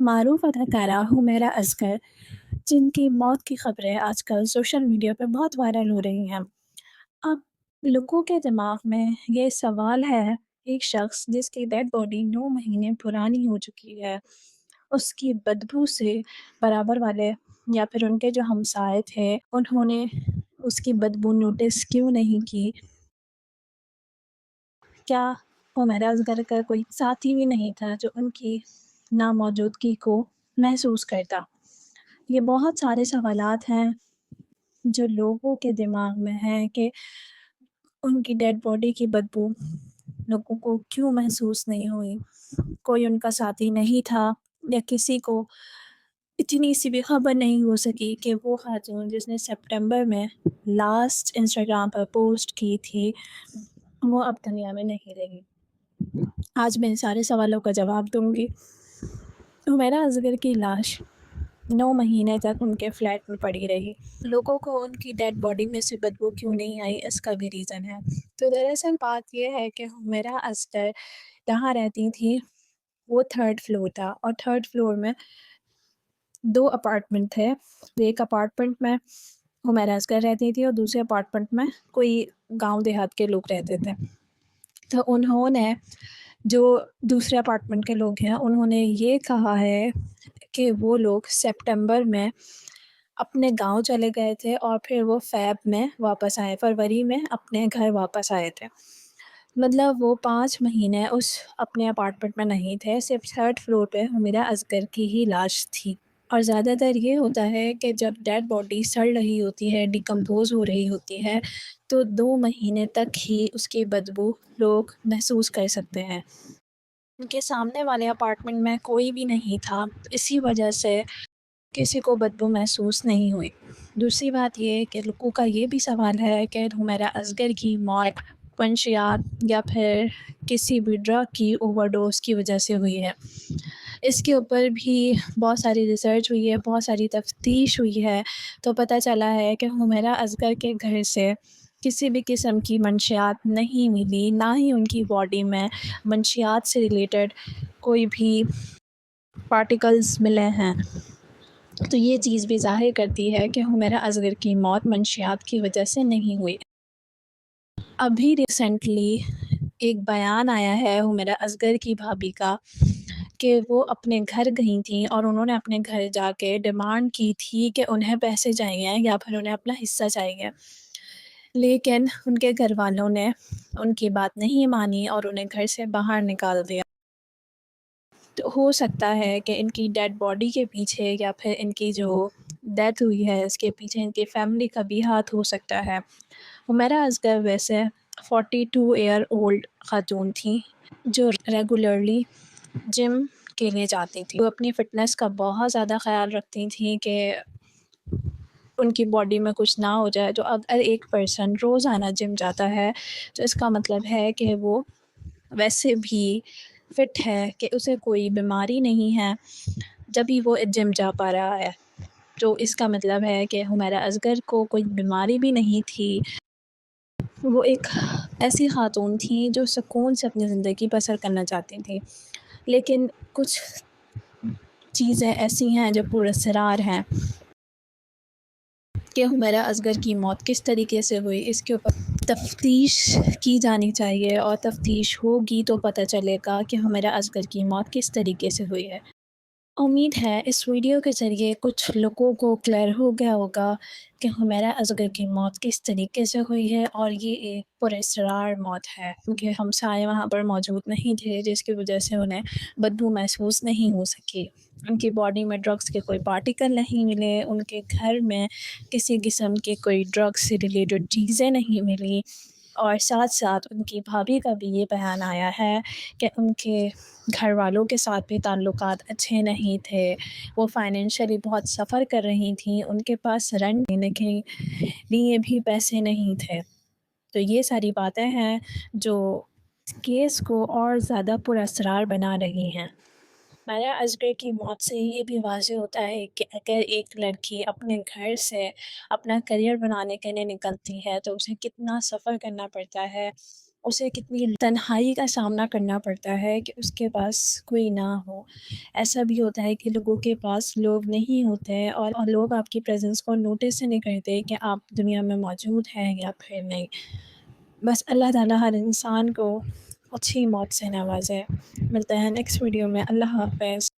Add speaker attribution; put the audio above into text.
Speaker 1: معروف اداکارہ حمیرہ اصغر، جن کی موت کی خبریں آج کل سوشل میڈیا پہ بہت وائرل ہو رہی ہیں۔ اب لوگوں کے دماغ میں یہ سوال ہے، ایک شخص جس کی ڈیڈ باڈی 9 مہینے پرانی ہو چکی ہے، اس کی بدبو سے برابر والے یا پھر ان کے جو ہمسائے تھے انہوں نے اس کی بدبو نوٹس کیوں نہیں کی؟ کیا حمیرہ اصغر کا کوئی ساتھی بھی نہیں تھا جو ان کی ناموجودگی کو محسوس کرتا؟ یہ بہت سارے سوالات ہیں جو لوگوں کے دماغ میں ہیں کہ ان کی ڈیڈ باڈی کی بدبو لوگوں کو کیوں محسوس نہیں ہوئی؟ کوئی ان کا ساتھی نہیں تھا یا کسی کو اتنی سی بھی خبر نہیں ہو سکی کہ وہ خاتون جس نے سپٹمبر میں لاسٹ انسٹاگرام پر پوسٹ کی تھی وہ اب دنیا میں نہیں رہی؟ آج میں ان سارے سوالوں کا جواب دوں گی۔ حمیرہ اصغر کی لاش 9 مہینے تک ان کے فلیٹ میں پڑی رہی۔ لوگوں کو ان کی ڈیڈ باڈی میں سے بدبو کیوں نہیں آئی، اس کا بھی ریزن ہے۔ تو دراصل بات یہ ہے کہ حمیرہ اصغر جہاں رہتی تھی وہ 3rd فلور تھا، اور 3rd فلور میں 2 اپارٹمنٹ تھے۔ ایک اپارٹمنٹ میں حمیرہ اصغر رہتی تھی اور دوسرے اپارٹمنٹ میں کوئی گاؤں دیہات کے لوگ رہتے تھے۔ تو انہوں نے جو دوسرے اپارٹمنٹ کے لوگ ہیں انہوں نے یہ کہا ہے کہ وہ لوگ سپٹمبر میں اپنے گاؤں چلے گئے تھے اور پھر وہ فیب میں واپس آئے، فروری میں اپنے گھر واپس آئے تھے۔ مطلب وہ 5 مہینے اس اپنے اپارٹمنٹ میں نہیں تھے، صرف 3rd فلور پہ حمیرہ اصغر کی ہی لاش تھی۔ اور زیادہ تر یہ ہوتا ہے کہ جب ڈیڈ باڈی سڑ رہی ہوتی ہے، ڈیکمپوز ہو رہی ہوتی ہے، تو 2 مہینے تک ہی اس کی بدبو لوگ محسوس کر سکتے ہیں۔ ان کے سامنے والے اپارٹمنٹ میں کوئی بھی نہیں تھا، اسی وجہ سے کسی کو بدبو محسوس نہیں ہوئی۔ دوسری بات یہ کہ لوگوں کا یہ بھی سوال ہے کہ حمیرہ اصغر کی موت منشیات یا پھر کسی بھی ڈرگ کی اوور ڈوز کی وجہ سے ہوئی ہے۔ اس کے اوپر بھی بہت ساری ریسرچ ہوئی ہے، بہت ساری تفتیش ہوئی ہے، تو پتہ چلا ہے کہ حمیرہ اصغر کے گھر سے کسی بھی قسم کی منشیات نہیں ملی، نہ ہی ان کی باڈی میں منشیات سے ریلیٹڈ کوئی بھی پارٹیکلز ملے ہیں۔ تو یہ چیز بھی ظاہر کرتی ہے کہ حمیرہ اصغر کی موت منشیات کی وجہ سے نہیں ہوئی۔ ابھی ریسنٹلی ایک بیان آیا ہے حمیرہ اصغر کی بھابھی کا کہ وہ اپنے گھر گئی تھیں اور انہوں نے اپنے گھر جا کے ڈیمانڈ کی تھی کہ انہیں پیسے چاہیے یا پھر انہیں اپنا حصہ چاہیے، لیکن ان کے گھر والوں نے ان کی بات نہیں مانی اور انہیں گھر سے باہر نکال دیا۔ تو ہو سکتا ہے کہ ان کی ڈیڈ باڈی کے پیچھے یا پھر ان کی جو ڈیتھ ہوئی ہے اس کے پیچھے ان کی فیملی کا بھی ہاتھ ہو سکتا ہے۔ حمیرہ اصغر ویسے 42 ایئر اولڈ خاتون تھیں جو ریگولرلی جم کے لیے جاتی تھی۔ وہ اپنی فٹنس کا بہت زیادہ خیال رکھتی تھیں کہ ان کی باڈی میں کچھ نہ ہو جائے۔ تو اگر ایک پرسن روزانہ جم جاتا ہے تو اس کا مطلب ہے کہ وہ ویسے بھی فٹ ہے، کہ اسے کوئی بیماری نہیں ہے جبھی وہ جم جا پا رہا ہے۔ تو اس کا مطلب ہے کہ حمیرہ اصغر کو کوئی بیماری بھی نہیں تھی، وہ ایک ایسی خاتون تھیں جو سکون سے اپنی زندگی بسر کرنا چاہتی تھیں۔ لیکن کچھ چیزیں ایسی ہیں جو پراسرار ہیں کہ حمیرہ اصغر کی موت کس طریقے سے ہوئی، اس کے اوپر تفتیش کی جانی چاہیے، اور تفتیش ہوگی تو پتہ چلے گا کہ حمیرہ اصغر کی موت کس طریقے سے ہوئی ہے۔ امید ہے اس ویڈیو کے ذریعے کچھ لوگوں کو کلیئر ہو گیا ہوگا کہ حمیرہ اصغر کی موت کس طریقے سے ہوئی ہے، اور یہ ایک پراسرار موت ہے کیونکہ ہمسائے وہاں پر موجود نہیں تھے، جس کی وجہ سے انہیں بدبو محسوس نہیں ہو سکی۔ ان کی باڈی میں ڈرگس کے کوئی پارٹیکل نہیں ملے، ان کے گھر میں کسی قسم کے کوئی ڈرگس سے ریلیٹڈ چیزیں نہیں ملی، اور ساتھ ساتھ ان کی بھابھی کا بھی یہ بیان آیا ہے کہ ان کے گھر والوں کے ساتھ بھی تعلقات اچھے نہیں تھے، وہ فائنینشلی بہت سفر کر رہی تھیں، ان کے پاس رینٹ دینے کے لیے بھی پیسے نہیں تھے۔ تو یہ ساری باتیں ہیں جو کیس کو اور زیادہ پراسرار بنا رہی ہیں۔ حمیرہ اصغر کی موت سے یہ بھی واضح ہوتا ہے کہ اگر ایک لڑکی اپنے گھر سے اپنا کریئر بنانے کے لیے نکلتی ہے تو اسے کتنا سفر کرنا پڑتا ہے، اسے کتنی تنہائی کا سامنا کرنا پڑتا ہے کہ اس کے پاس کوئی نہ ہو۔ ایسا بھی ہوتا ہے کہ لوگوں کے پاس لوگ نہیں ہوتے اور لوگ آپ کی پریزنس کو نوٹس نہیں کرتے کہ آپ دنیا میں موجود ہیں یا پھر نہیں۔ بس اللہ تعالیٰ ہر انسان کو اچھی موت سے نوازے۔ ملتے ہیں نیکسٹ ویڈیو میں۔ اللہ حافظ۔